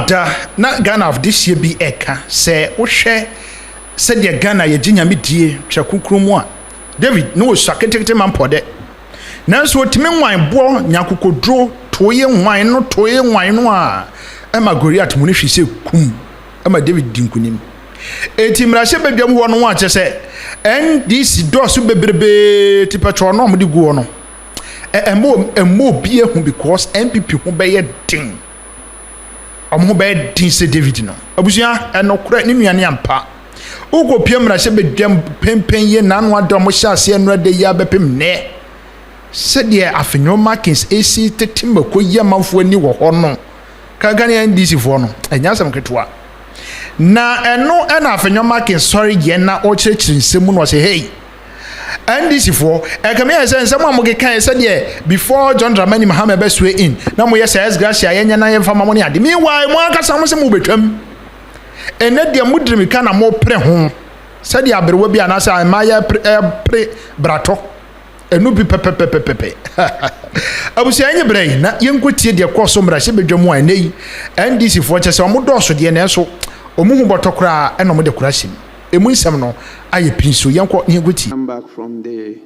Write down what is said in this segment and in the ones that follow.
da na Ghana of this year be eka say wo hwe said the Ghana ye ginyame die twakukuru mu a David no saketekete mampode nanso otime nwan bo nyakokodro toye nwan no a ema Goliath mu ne hwise kum ema David dinkunim enti mrahye badwam ho no a kyese NDC dosu bebrebe tipatro no mo de guo no emo bie hu because NPP hu be ye din omo be din se David no abusua enokura ni nuane ampa ugo piemra se bedwam pempen ye nanu adom hya ase no de ya bepem ne se de Afenyo Markins AC tetimako ye manfo ani wo ho no kagane NDC fo no enya sam ketoa na eno na Afenyo Markins sorry ye na o chirechiri nsemu no se hey NDC for ekame yesa nsemu amoge kan se de before John Dramani Mahama be swear in na mo yesa es gracia yenya na yemfa mamo ne ade meanwhile mo akasa mo se mo betwam ene de mudrimi kana mo pre ho se de aberewa bi anasa amaya pre brato enu bi pepepepepe abusia nye brei na yenkotie de koso mra se bedwam a nei NDC for chese mo doso de ne so omuhu botokra eno mo de kurasim emu nsem no aye pinso yenko yenkotie. Come back from the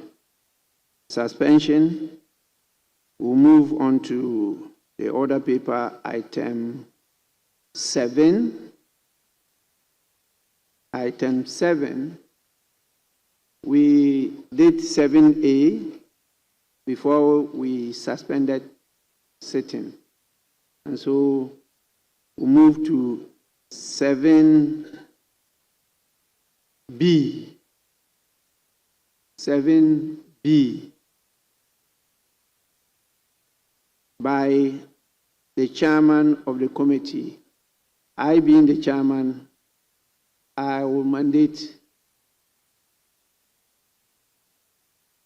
suspension, we'll move on to the order paper item 7. Item 7, we did 7A before we suspended sitting. And so we move to 7B. 7B by the chairman of the committee. I being the chairman, I will mandate.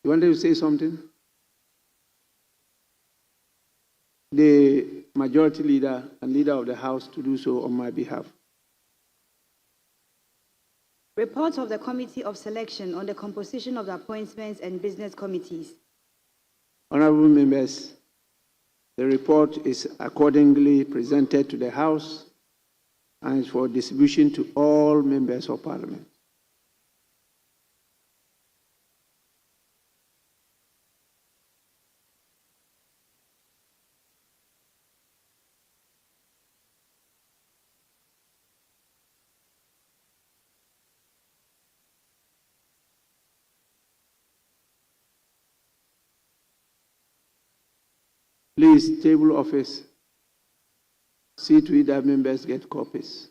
You wanted to say something? The majority leader and leader of the House to do so on my behalf. Report of the Committee of Selection on the composition of the appointments and business committees. Honorable members, the report is accordingly presented to the House and is for distribution to all members of Parliament. Please, table office, see to it that members get copies.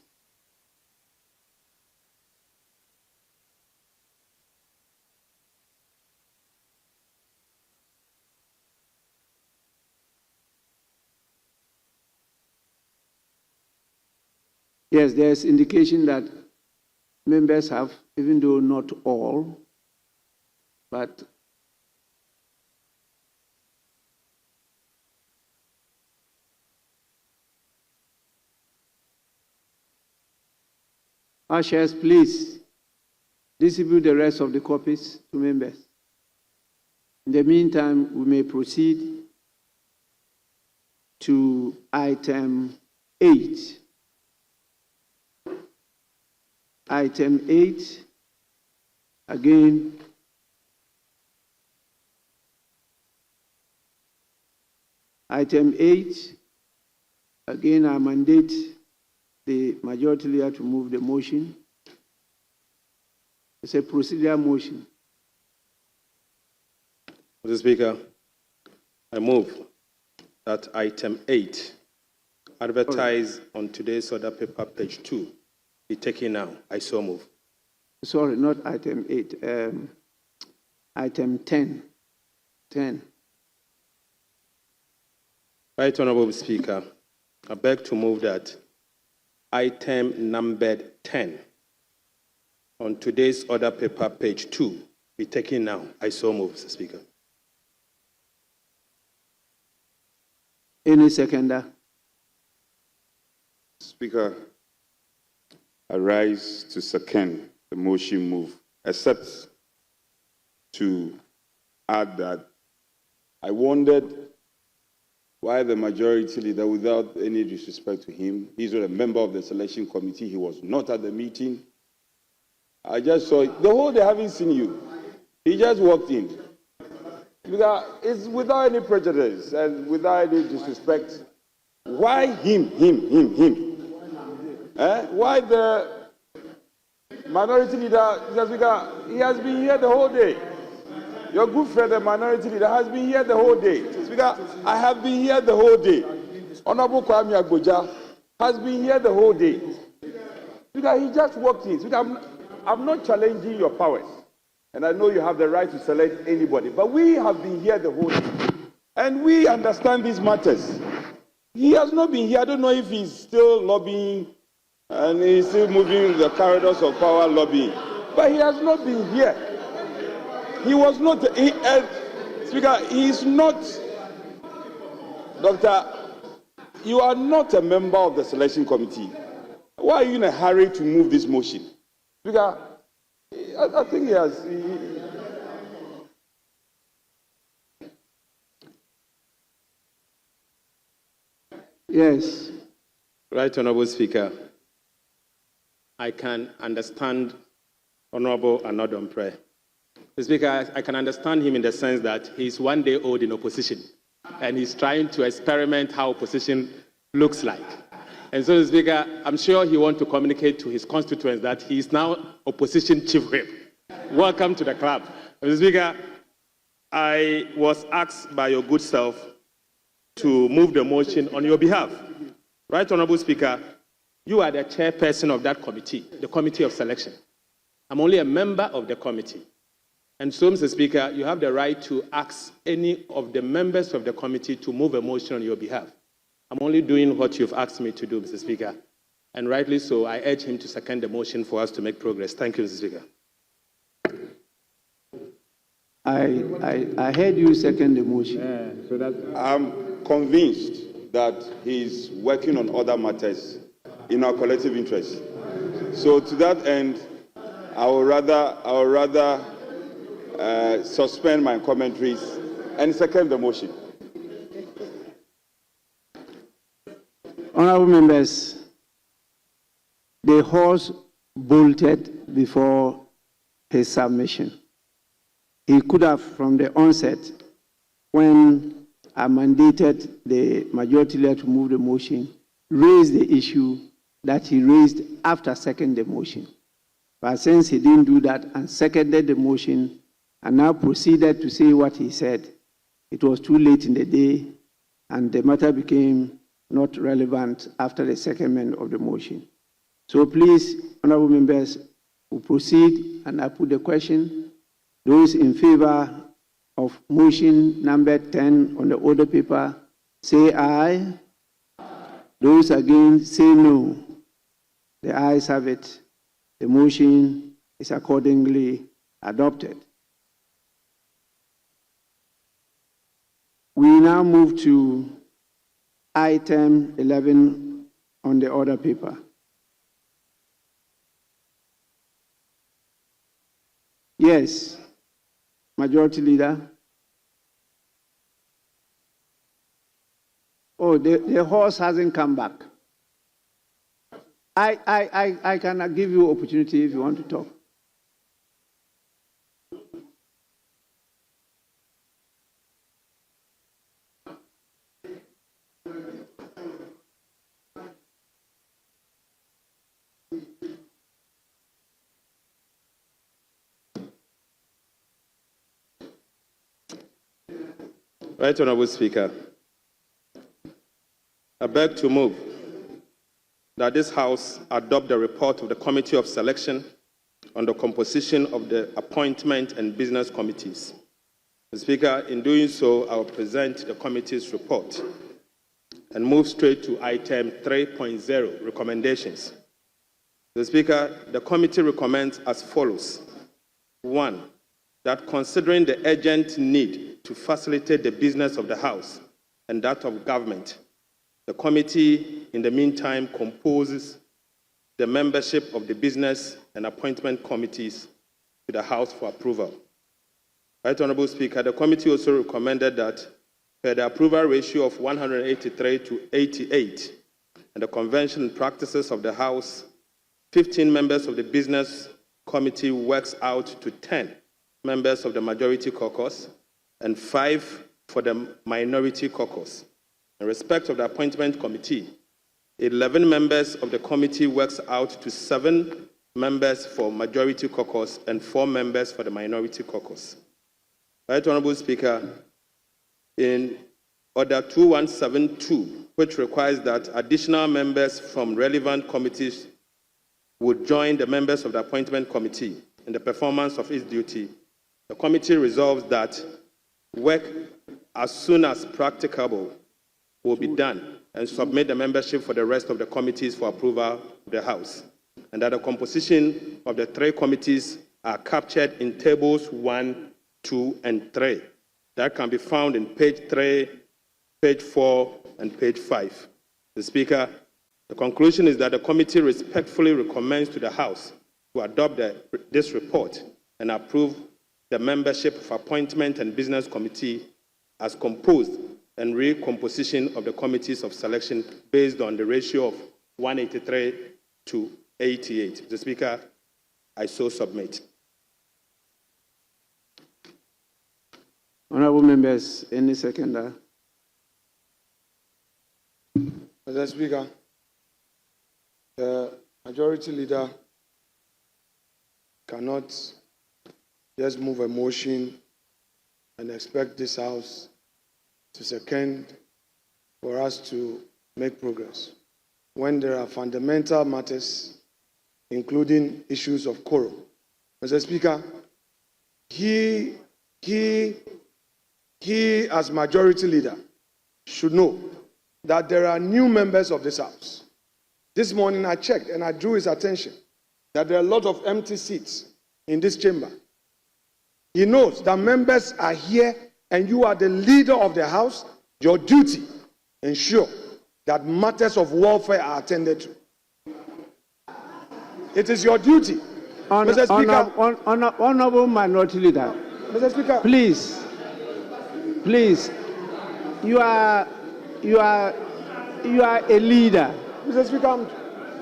Yes, there's indication that members have, even though not all, but ushers, please distribute the rest of the copies to members. In the meantime, we may proceed to item 8. Item 8, again, item 8, again, I mandate the majority leader to move the motion. It's a procedural motion. Mr. Speaker, I move that item 8, advertised on today's order paper, page 2, be taken now. I so move. Sorry, not item 8. Item 10. 10. Right, Honorable Speaker, I beg to move that item numbered 10 on today's order paper, page 2, be taken now. I so move, Mr. Speaker. Any seconder? Speaker, I rise to second the motion move, except to add that I wondered why the majority leader, without any disrespect to him, he's not a member of the selection committee, he was not at the meeting. I just saw it. The whole day I haven't seen you. He just walked in. Because it's without any prejudice and without any disrespect. Why him? Why the minority leader? Because he has been here the whole day. Your good friend, the minority leader, has been here the whole day. Speaker, I have been here the whole day. Honorable Kwame Agboja has been here the whole day. Speaker, he just walked in. Speaker, I'm not challenging your powers. And I know you have the right to select anybody. But we have been here the whole day. And we understand these matters. He has not been here. I don't know if he's still lobbying and he's still moving the corridors of power lobbying. But he has not been here. He was not, Speaker, he is not, Doctor, you are not a member of the selection committee. Why are you in a hurry to move this motion? Speaker, I think he has. Yes. Right, Honorable Speaker. I can understand Honorable Anodompreh. Speaker, I can understand him in the sense that he's 1 day old in opposition and he's trying to experiment how opposition looks like. And so, Speaker, I'm sure he wants to communicate to his constituents that he is now opposition chief whip. Welcome to the club. Mr. Speaker, I was asked by your good self to move the motion on your behalf. Right, Honorable Speaker, you are the chairperson of that committee, the Committee of Selection. I'm only a member of the committee. And so, Mr. Speaker, you have the right to ask any of the members of the committee to move a motion on your behalf. I'm only doing what you've asked me to do, Mr. Speaker. And rightly so, I urge him to second the motion for us to make progress. Thank you, Mr. Speaker. I heard you second the motion. I'm convinced that he's working on other matters in our collective interest. So to that end, I would rather suspend my commentaries and second the motion. Honorable members, the horse bolted before his submission. He could have, from the onset, when I mandated the majority leader to move the motion, raised the issue that he raised after seconding the motion. But since he didn't do that and seconded the motion and now proceeded to say what he said, it was too late in the day and the matter became not relevant after the secondment of the motion. So please, honorable members, we'll proceed and I put the question. Those in favor of motion number 10 on the order paper, say aye. Those against, say no. The ayes have it. The motion is accordingly adopted. We now move to item 11 on the order paper. Yes, Majority Leader. Oh, the horse hasn't come back. I can give you opportunity if you want to talk. Right, Honorable Speaker. I beg to move that this House adopt the report of the Committee of Selection on the composition of the Appointment and Business Committees. Mr. Speaker, in doing so, I will present the committee's report and move straight to item 3.0, recommendations. Mr. Speaker, the committee recommends as follows. 1, that considering the urgent need to facilitate the business of the House and that of government, the committee, in the meantime, composes the membership of the Business and Appointment Committees to the House for approval. Right, Honorable Speaker, the committee also recommended that per the approval ratio of 183 to 88, and the convention and practices of the House, 15 members of the Business Committee works out to 10 members of the Majority Caucus and 5 for the Minority Caucus. In respect of the Appointment Committee, 11 members of the committee works out to 7 members for Majority Caucus and 4 members for the Minority Caucus. Right Honorable Speaker, in Order 2172, which requires that additional members from relevant committees would join the members of the Appointment Committee in the performance of its duty, the committee resolves that work as soon as practicable will be done and submit the membership for the rest of the committees for approval of the House, and that the composition of the 3 committees are captured in tables 1, 2, and 3. That can be found in page 3, page 4, and page 5. The Speaker, the conclusion is that the committee respectfully recommends to the House to adopt this report and approve the membership of Appointment and Business Committee as composed and recomposition of the committees of selection based on the ratio of 183 to 88. The Speaker, I so submit. Honorable members, any seconder? Mr. Speaker, the Majority Leader cannot just move a motion and expect this House to second for us to make progress when there are fundamental matters, including issues of quorum. Mr. Speaker, he as Majority Leader should know that there are new members of this House. This morning I checked and I drew his attention that there are a lot of empty seats in this chamber. He knows that members are here and you are the leader of the House. Your duty, ensure that matters of welfare are attended to. It is your duty. Mr. Speaker, Honorable Minority Leader. Mr. Speaker, Please, you are a leader. Mr. Speaker,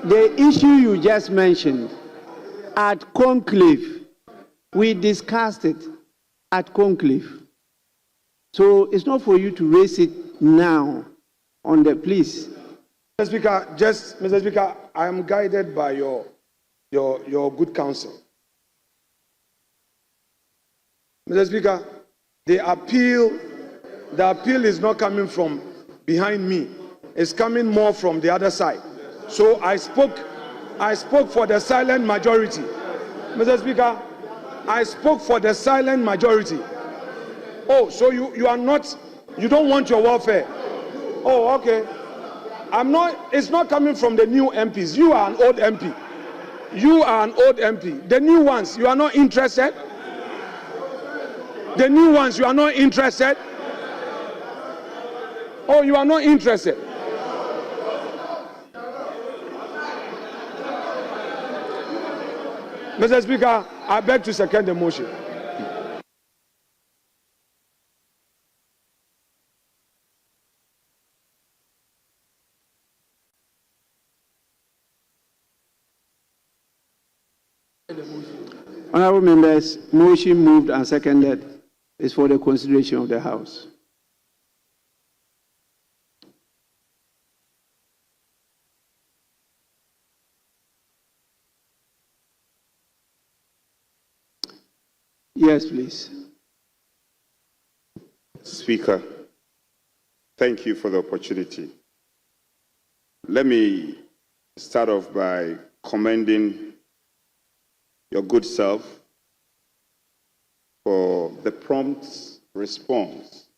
The issue you just mentioned at conclave, we discussed it at conclave. So it's not for you to raise it now on the please. Mr. Speaker, I am guided by your good counsel. Mr. Speaker, the appeal is not coming from behind me. It's coming more from the other side. So I spoke for the silent majority. Mr. Speaker, I spoke for the silent majority. Oh, so you don't want your welfare. Oh, okay. It's not coming from the new MPs. You are an old MP. The new ones, you are not interested? The new ones, you are not interested? Oh, you are not interested? Mr. Speaker, I beg to second the motion. Honorable members, motion moved and seconded is for the consideration of the House. Yes, please. Speaker, thank you for the opportunity. Let me start off by commending your good self for the prompt response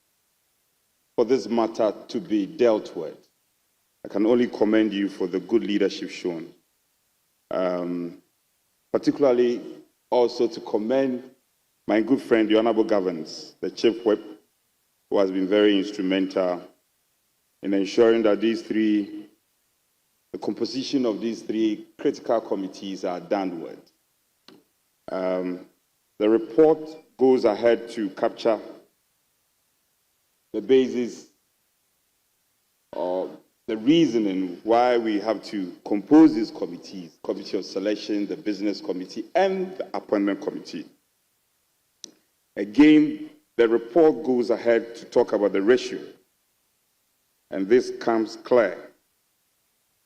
for this matter to be dealt with. I can only commend you for the good leadership shown. Particularly also to commend my good friend, the Honorable Governance, the Chief Whip, who has been very instrumental in ensuring that the composition of these 3 critical committees are done with. The report goes ahead to capture the basis or the reasoning why we have to compose these committees, Committee of Selection, the Business Committee, and the Appointment Committee. Again, the report goes ahead to talk about the ratio, and this comes clear.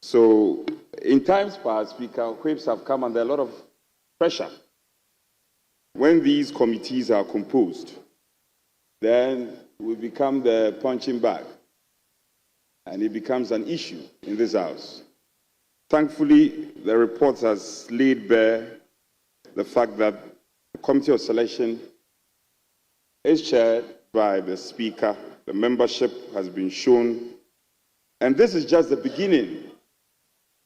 So, in times past, Speaker, whips have come under a lot of pressure. When these committees are composed, then we become the punching bag, and it becomes an issue in this House. Thankfully, the report has laid bare the fact that the Committee of Selection is chaired by the Speaker. The membership has been shown, and this is just the beginning.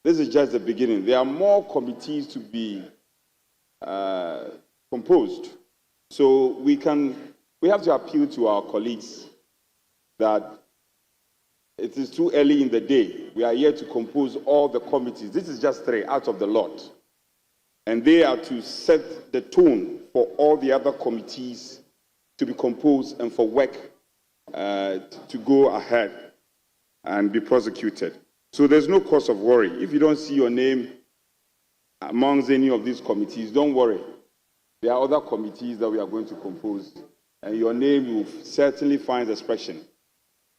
This is just the beginning. There are more committees to be composed. So we have to appeal to our colleagues that it is too early in the day. We are here to compose all the committees. This is just 3 out of the lot. And they are to set the tone for all the other committees to be composed and for work to go ahead and be prosecuted. So there's no cause of worry. If you don't see your name amongst any of these committees, don't worry. There are other committees that we are going to compose, and your name will certainly find expression.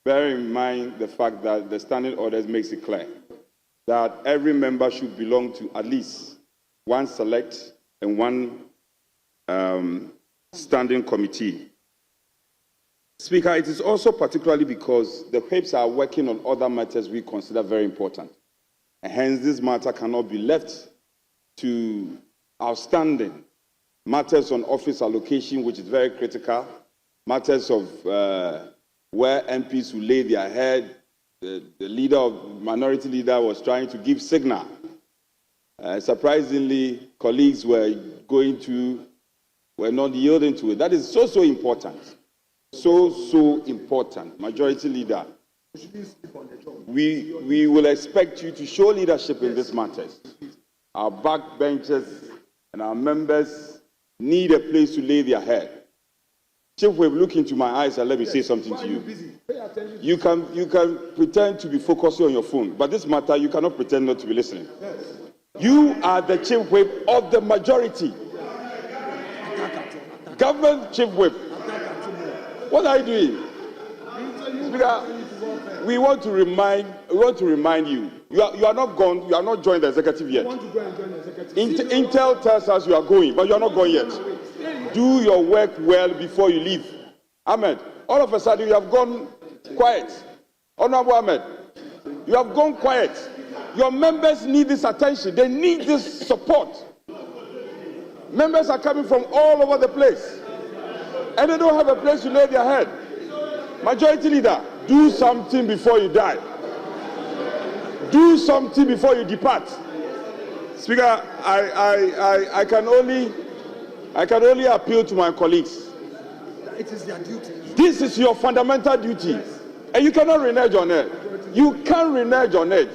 Bear in mind the fact that the standing orders makes it clear that every member should belong to at least one select and one standing committee. Speaker, it is also particularly because the whips are working on other matters we consider very important. And hence, this matter cannot be left to outstanding matters on office allocation, which is very critical, matters of where MPs will lay their head. The minority leader was trying to give signal. Surprisingly, colleagues were not yielding to it. That is so important. So important. Majority leader, we will expect you to show leadership in these matters. Our backbenchers and our members need a place to lay their head. Chief Whip, look into my eyes and let me say something to you. You can pretend to be focusing on your phone, but this matter, you cannot pretend not to be listening. You are the Chief Whip of the majority. Government Chief Whip. What are you doing? Speaker, we want to remind you. You are not gone. You are not joined the executive yet. Intel tells us you are going, but you are not going yet. Do your work well before you leave. Ahmed, all of a sudden you have gone quiet. Honorable Ahmed, you have gone quiet. Your members need this attention. They need this support. Members are coming from all over the place, and they don't have a place to lay their head. Majority leader, do something before you die. Do something before you depart. Speaker, I can only appeal to my colleagues. It is their duty. This is your fundamental duty, and you cannot renege on it. You can't renege on it.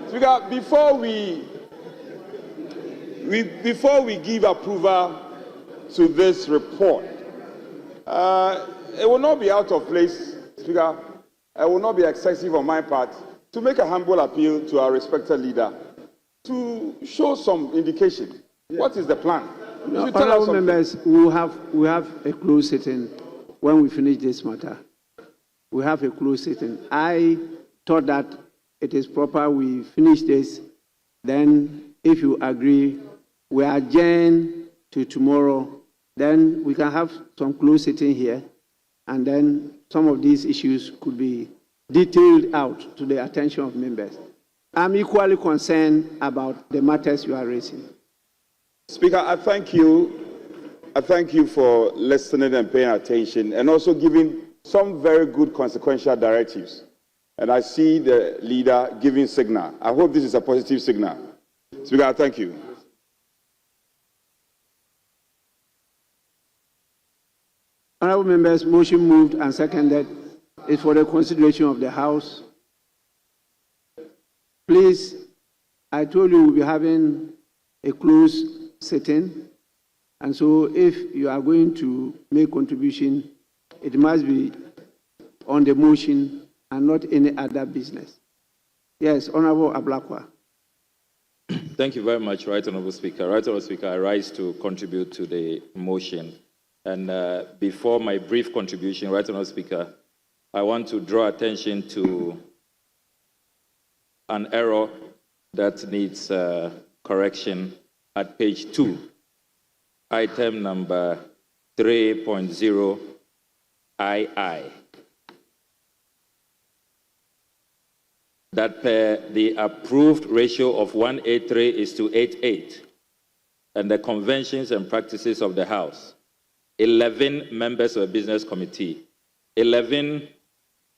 Speaker, before we give approval to this report, it will not be out of place, Speaker. It will not be excessive on my part to make a humble appeal to our respected leader to show some indication. Yeah. What is the plan? Honourable members, we have a closed sitting when we finish this matter. We have a closed sitting. I thought that it is proper we finish this. Then, if you agree, we adjourn to tomorrow. Then we can have some closed sitting here, and then some of these issues could be detailed out to the attention of members. I'm equally concerned about the matters you are raising. Speaker, I thank you. I thank you for listening and paying attention, and also giving some very good consequential directives. And I see the leader giving signal. I hope this is a positive signal. Speaker, I thank you. Honourable members, motion moved and seconded is for the consideration of the House. Please, I told you we'll be having a closed sitting, and so if you are going to make contribution, it must be on the motion and not any other business. Yes, Honorable Ablakwa. Thank you very much, Right Honorable Speaker. Right Honorable Speaker, I rise to contribute to the motion. And before my brief contribution, Right Honorable Speaker, I want to draw attention to an error that needs correction at page 2, item number 3.0 II. That the approved ratio of 183 is to 88, and the conventions and practices of the House, 11 members of a business committee, 11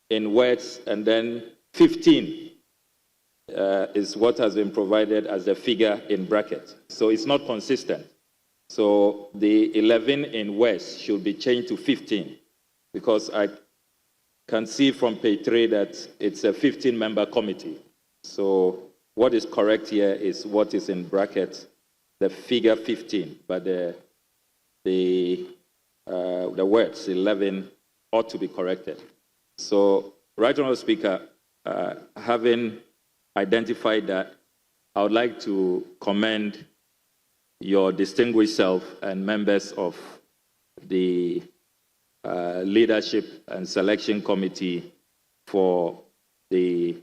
in words, and then 15 is what has been provided as the figure in bracket. So it's not consistent. So the 11 in words should be changed to 15, because I can see from page 3 that it's a 15-member committee. So what is correct here is what is in bracket, the figure 15, but the words 11 ought to be corrected. So, Right Honourable Speaker, having identified that, I would like to commend your distinguished self and members of the Leadership and Selection Committee for the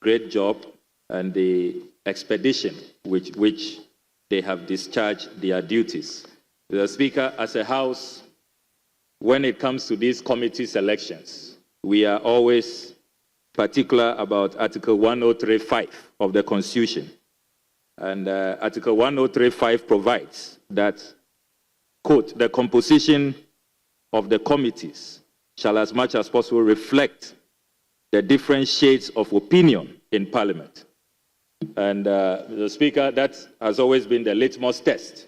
great job and the expedition which they have discharged their duties. The Speaker, as a House, when it comes to these committee selections, we are always particular about Article 103.5 of the Constitution. And Article 103.5 provides that, quote, the composition of the committees shall as much as possible reflect the different shades of opinion in Parliament. And the Speaker, that has always been the litmus test.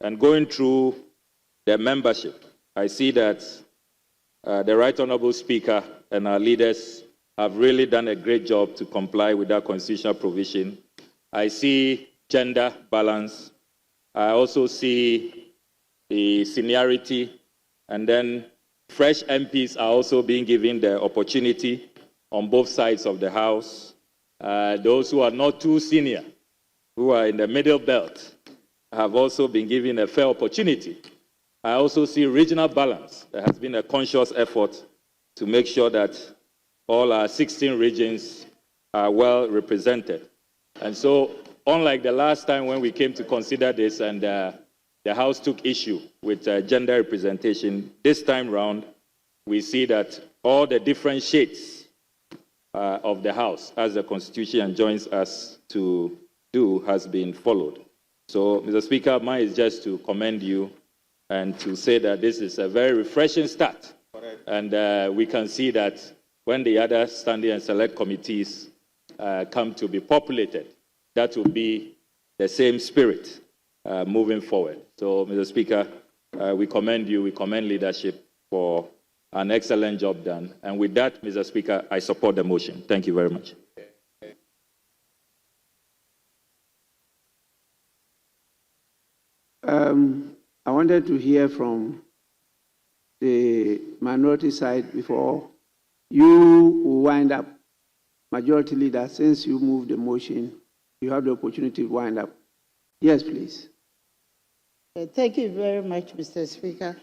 And going through the membership, I see that the Right Honourable Speaker and our leaders have really done a great job to comply with that constitutional provision. I see gender balance. I also see the seniority, and then fresh MPs are also being given the opportunity on both sides of the House. Those who are not too senior, who are in the middle belt, have also been given a fair opportunity. I also see regional balance. There has been a conscious effort to make sure that all our 16 regions are well represented. And so, unlike the last time when we came to consider this and the House took issue with gender representation, this time round, we see that all the different shades of the House, as the Constitution enjoins us to do, has been followed. So, Mr. Speaker, mine is just to commend you and to say that this is a very refreshing start. And we can see that when the other standing and select committees come to be populated, that will be the same spirit moving forward. So, Mr. Speaker, we commend you, we commend leadership for an excellent job done. And with that, Mr. Speaker, I support the motion. Thank you very much. I wanted to hear from the minority side before you wind up. Majority Leader, since you moved the motion, you have the opportunity to wind up. Yes, please. Thank you very much, Mr. Speaker.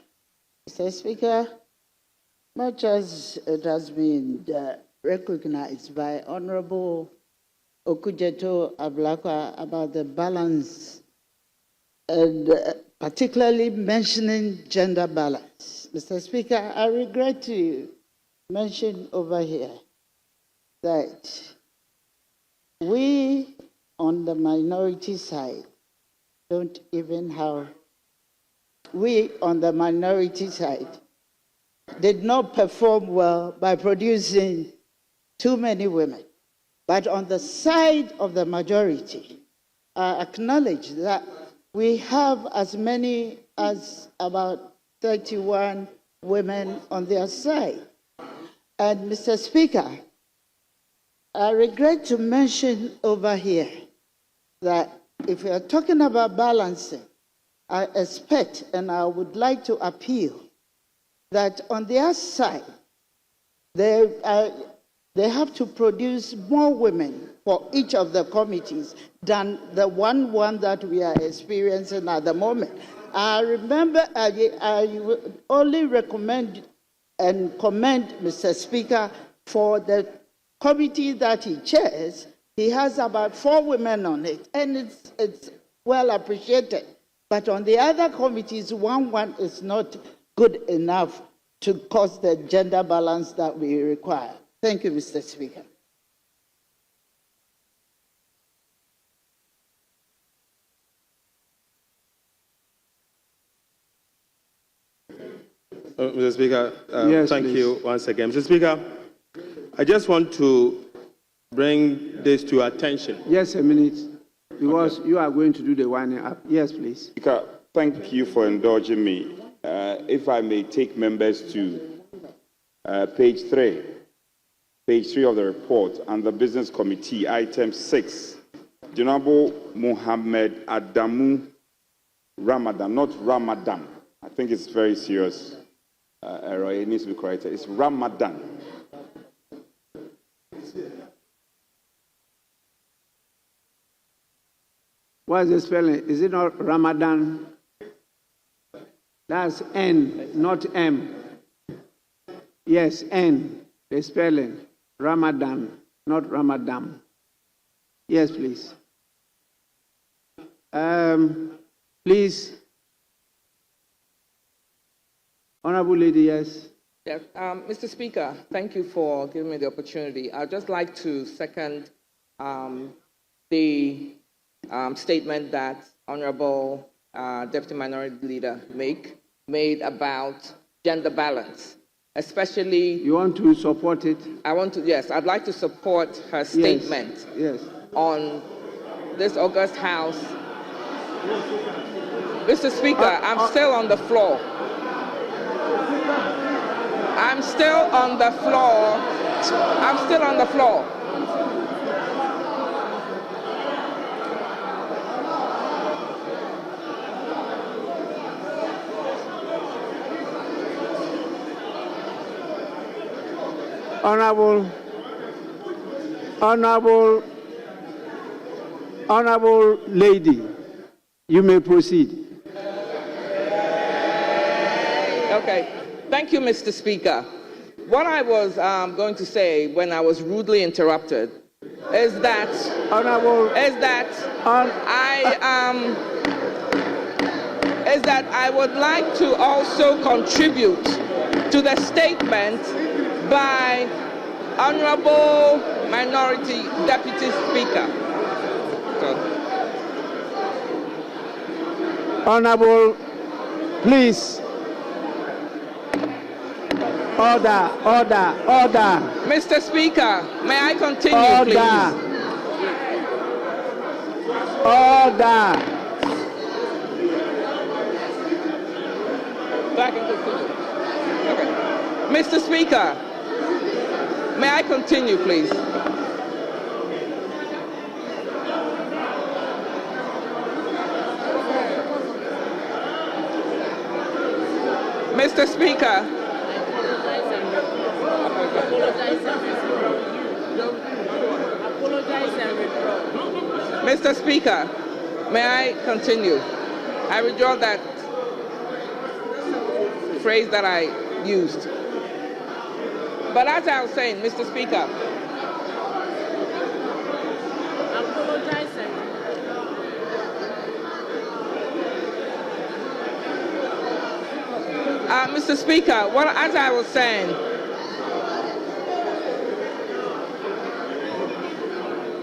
Mr. Speaker, much as it has been recognized by Honorable Okujeto Ablakwa about the balance and particularly mentioning gender balance. Mr. Speaker, I regret to mention over here that we on the minority side don't even have, we on the minority side did not perform well by producing too many women. But on the side of the majority, I acknowledge that we have as many as about 31 women on their side. And Mr. Speaker, I regret to mention over here that if we are talking about balancing, I expect and I would like to appeal that on their side, they have to produce more women for each of the committees than the one that we are experiencing at the moment. I remember I only recommend and commend Mr. Speaker for the committee that he chairs. He has about 4 women on it, and it's well appreciated. But on the other committees, one is not good enough to cause the gender balance that we require. Thank you, Mr. Speaker. Mr. Speaker, yes, thank please. you once again. Mr. Speaker, I just want to bring this to your attention. Yes, a minute, because you are going to do the winding up. Yes, please. Speaker, thank you for indulging me. If I may take members to page 3 of the report, and the Business Committee, item 6, Honorable Mohammed Adamu Ramadan, not Ramadan. I think it's very serious error. It needs to be corrected. It's Ramadan. What is the spelling? Is it not Ramadan? That's N, not M. Yes, N, the spelling. Ramadan, not Ramadan. Yes, please. Please. Honorable Lady, yes. Yes, Mr. Speaker, thank you for giving me the opportunity. I'd just like to second the statement that Honorable Deputy Minority Leader made about gender balance, especially... You want to support it? Yes, I'd like to support her statement on this August House. Mr. Speaker, I'm still on the floor. I'm still on the floor. I'm still on the floor. Honorable Lady, you may proceed. Okay. Thank you, Mr. Speaker. What I was going to say when I was rudely interrupted is that I would like to also contribute to the statement by Honorable Minority Deputy Speaker. Honorable, please. Order. Mr. Speaker, may I continue, please? Order. Back and continue. Okay. Mr. Speaker, may I continue, please? Mr. Speaker, Mr. Speaker, may I continue? I withdraw that phrase that I used. But as I was saying, Mr. Speaker, Mr. Speaker, as I was saying,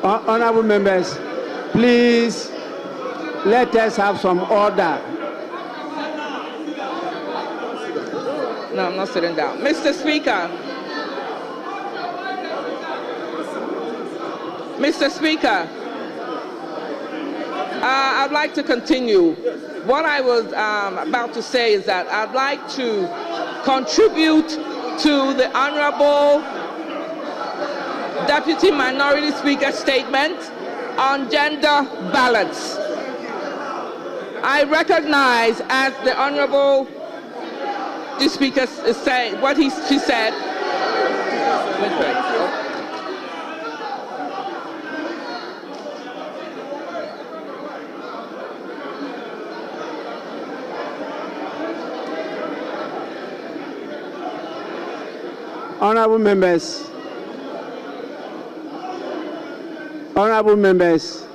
honorable members, please let us have some order. No, I'm not sitting down. Mr. Speaker, I'd like to continue. What I was about to say is that I'd like to contribute to the Honorable Deputy Minority Speaker's statement on gender balance. I recognize, as the Honorable Speaker is saying, she said, Honorable members,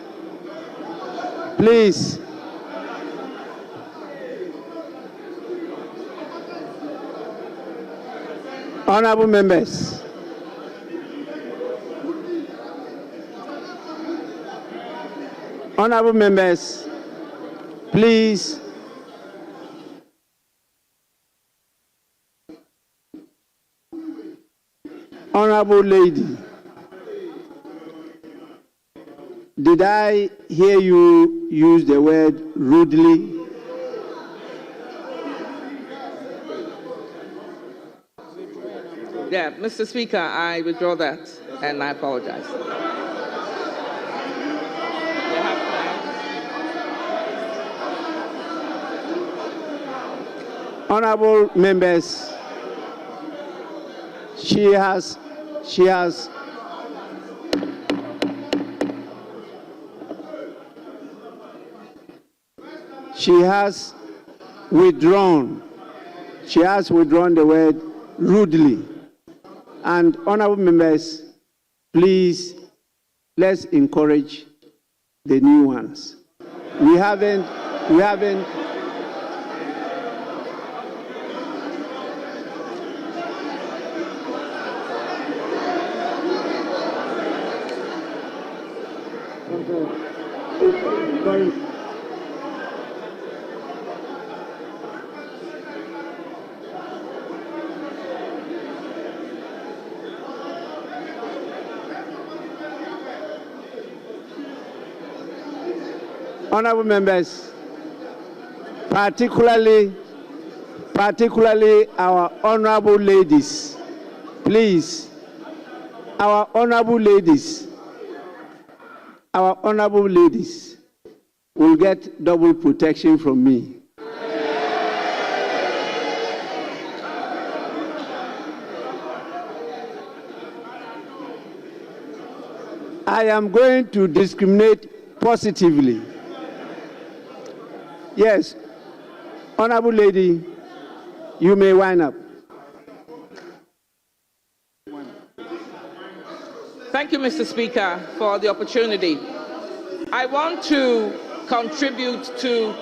please. Honorable members, please. Honorable lady, did I hear you use the word rudely? Yeah, Mr. Speaker, I withdraw that and I apologize. Honorable members, she has withdrawn the word rudely. And honorable members, please, let's encourage the new ones. We haven't. Honorable members, particularly our honorable ladies, please, our honorable ladies will get double protection from me. I am going to discriminate positively. Yes, honorable lady, you may wind up. Thank you, Mr. Speaker, for the opportunity. I want to contribute to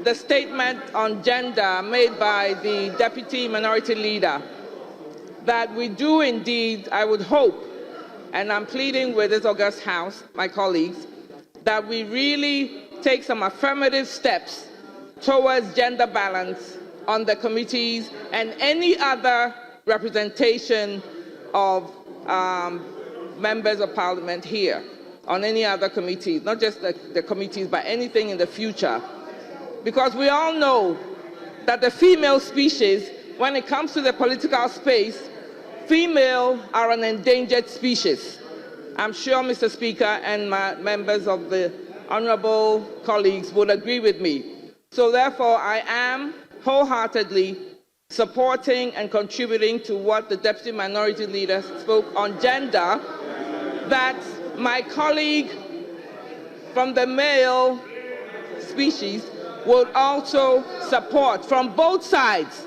the statement on gender made by the Deputy Minority Leader, that we do indeed, I would hope, and I'm pleading with this august House, my colleagues, that we really take some affirmative steps towards gender balance on the committees and any other representation of members of parliament here on any other committees, not just the committees, but anything in the future. Because we all know that the female species, when it comes to the political space, female are an endangered species. I'm sure Mr. Speaker and my members of the honorable colleagues would agree with me. So therefore, I am wholeheartedly supporting and contributing to what the Deputy Minority Leader spoke on gender, that my colleague from the male species would also support from both sides,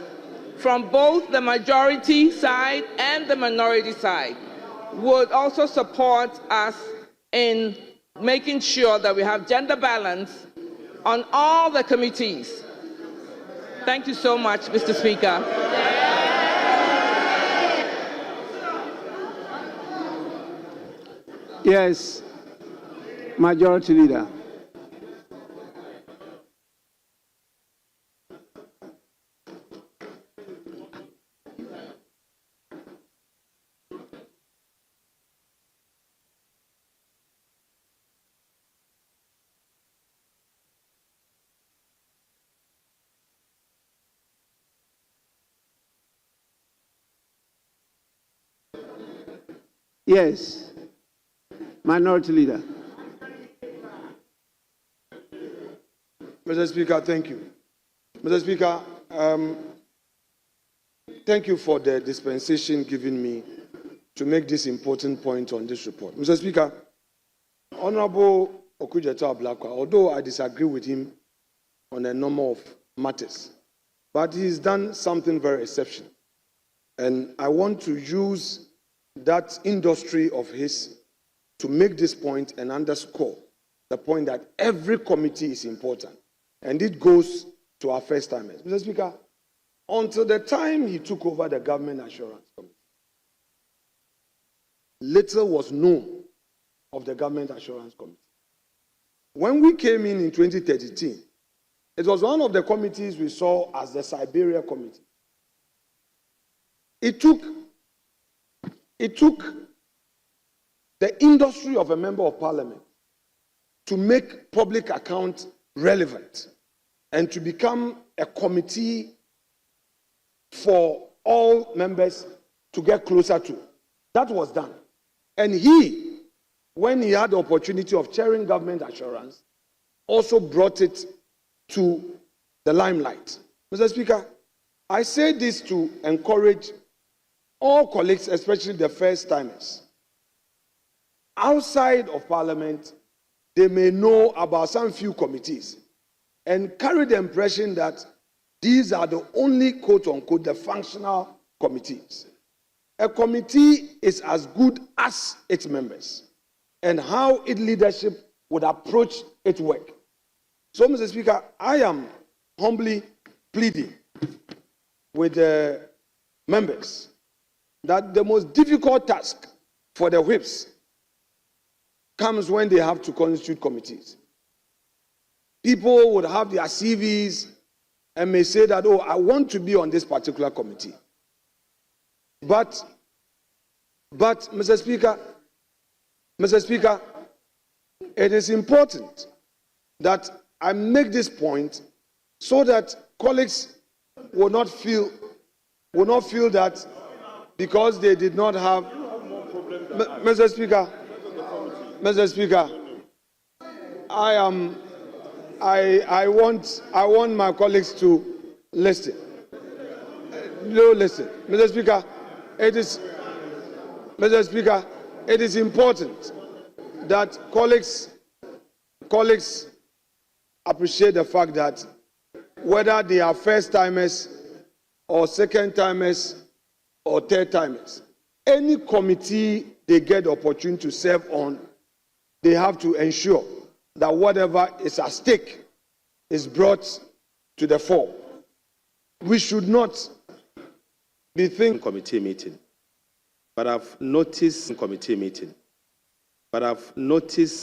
from both the majority side and the minority side, would also support us in making sure that we have gender balance on all the committees. Thank you so much, Mr. Speaker. Yes, Majority Leader. Yes, Minority Leader. Mr. Speaker, thank you. Mr. Speaker, thank you for the dispensation given me to make this important point on this report. Mr. Speaker, Honorable Okudzeto Ablakwa, although I disagree with him on a number of matters, but he's done something very exceptional. And I want to use that industry of his to make this point and underscore the point that every committee is important. And it goes to our first timers. Mr. Speaker, until the time he took over the Government Assurance Committee, little was known of the Government Assurance Committee. When we came in 2013, it was one of the committees we saw as the Siberia Committee. It took the industry of a member of parliament to make public account relevant and to become a committee for all members to get closer to. That was done. And he, when he had the opportunity of chairing government assurance, also brought it to the limelight. Mr. Speaker, I say this to encourage all colleagues, especially the first timers. Outside of Parliament, they may know about some few committees and carry the impression that these are the only, quote unquote, the functional committees. A committee is as good as its members and how its leadership would approach its work. So, Mr. Speaker, I am humbly pleading with the members that the most difficult task for the whips comes when they have to constitute committees. People would have their CVs and may say that, oh, I want to be on this particular committee. But Mr. Speaker, it is important that I make this point so that colleagues will not feel that because they did not have. Mr. Speaker, I want my colleagues to listen. No, listen, Mr. Speaker. It is important that colleagues appreciate the fact that whether they are first timers or second timers or third timers, any committee they get the opportunity to serve on, they have to ensure that whatever is at stake is brought to the fore. We should not be thinking committee meeting, but I've noticed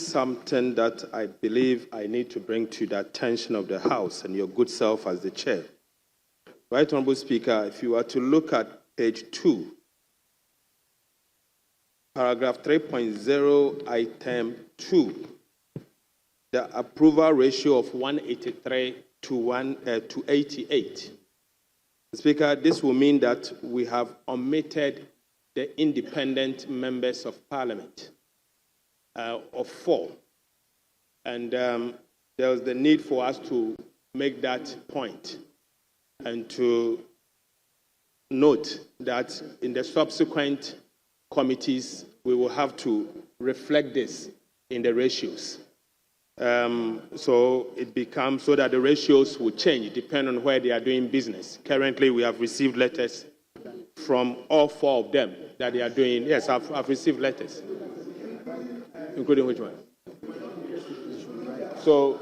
something that I believe I need to bring to the attention of the House and your good self as the chair. Right, Honorable Speaker, if you were to look at page 2, paragraph 3.0, item 2, the approval ratio of 183 to 88. Speaker, this will mean that we have omitted the independent members of Parliament of 4. And there was the need for us to make that point and to note that in the subsequent committees, we will have to reflect this in the ratios. So it becomes so that the ratios will change depending on where they are doing business. Currently, we have received letters from all 4 of them that they are doing. Yes, I've received letters. Including which one? So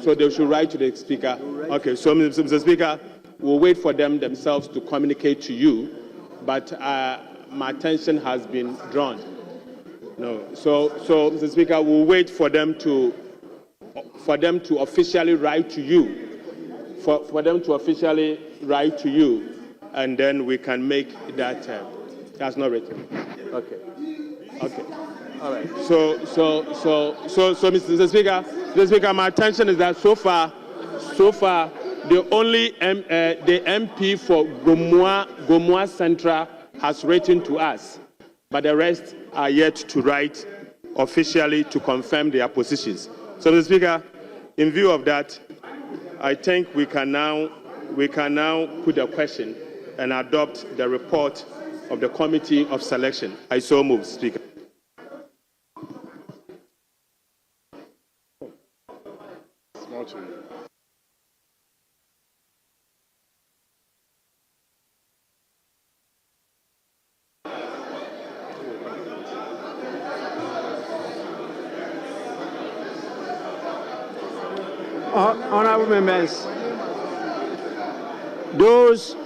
they should write to the Speaker. Okay, so Mr. Speaker, we'll wait for them themselves to communicate to you, but my attention has been drawn. No, so Mr. Speaker, we'll wait for them to officially write to you, for them to officially write to you, and then we can make that. That's not written. Okay. All right. So, Mr. Speaker, my attention is that so far, the only the MP for Gomoa Central has written to us, but the rest are yet to write officially to confirm their positions. So, Mr. Speaker, in view of that, I think we can now put a question and adopt the report of the Committee of Selection. I so move, Speaker. Honorable members, those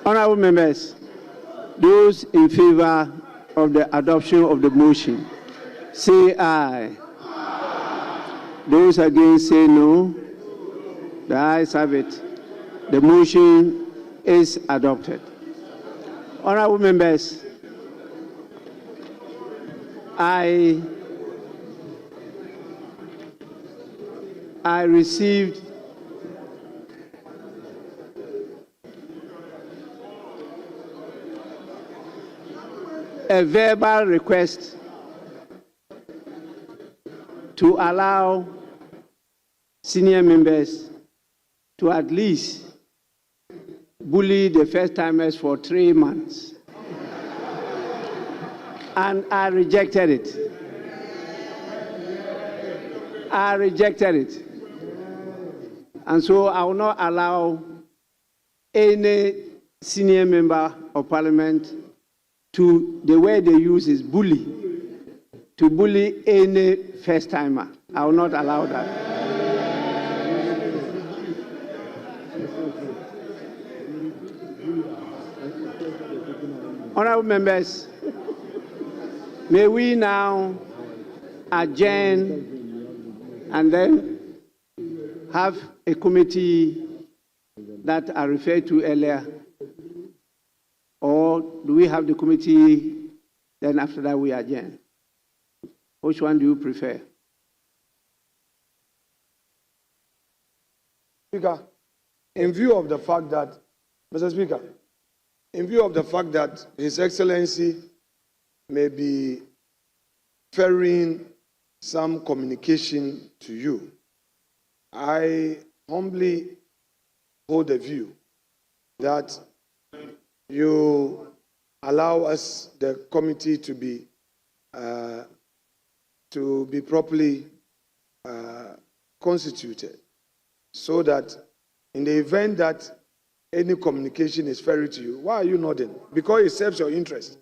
Honorable members, those in favor of the adoption of the motion, say aye. Those against, say no. The ayes have it. The motion is adopted. Honorable members, I received a verbal request to allow senior members to at least bully the first-timers for 3 months. And I rejected it. And so I will not allow any senior member of parliament to, the word they use is bully, to bully any first-timer. I will not allow that. Honorable members, may we now adjourn and then have a committee that I referred to earlier, or do we have the committee, then after that we adjourn? Which one do you prefer? Speaker, in view of the fact that, Mr. Speaker, in view of the fact that His Excellency may be ferrying some communication to you, I humbly hold the view that you allow us, the committee, to be properly constituted, so that in the event that any communication is ferried to you, why are you nodding? Because it serves your interest.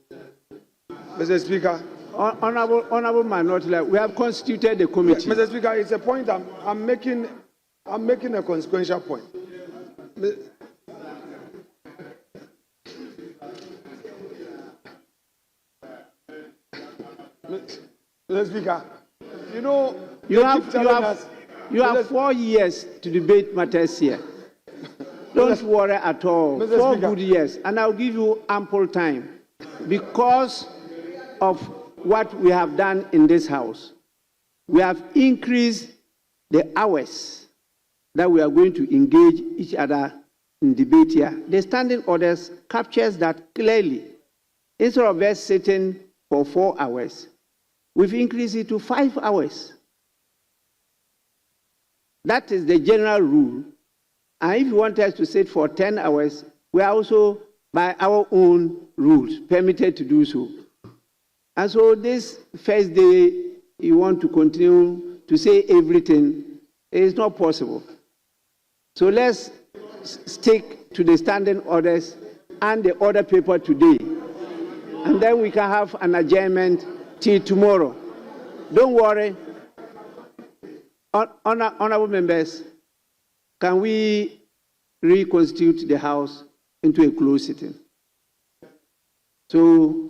Mr. Speaker. Honorable Minority Leader, we have constituted the committee. Mr. Speaker, it's a point I'm making a consequential point. Mr. Speaker, you know, you have 4 years to debate matters here. Don't worry at all. Mr. 4 Speaker. good years, and I'll give you ample time because of what we have done in this house. We have increased the hours that we are going to engage each other in debate here. The standing orders captures that clearly. Instead of us sitting for 4 hours, we've increased it to 5 hours. That is the general rule. And if you want us to sit for 10 hours, we are also, by our own rules, permitted to do so. And so this first day, you want to continue to say everything, it is not possible. So let's stick to the standing orders and the order paper today. And then we can have an adjournment till tomorrow. Don't worry. Honorable members, can we reconstitute the House into a closed sitting? So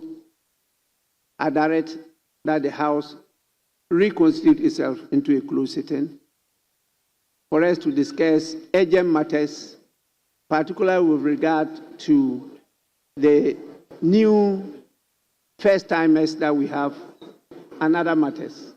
I direct that the House reconstitute itself into a closed sitting for us to discuss urgent matters, particularly with regard to the new first-timers that we have and other matters.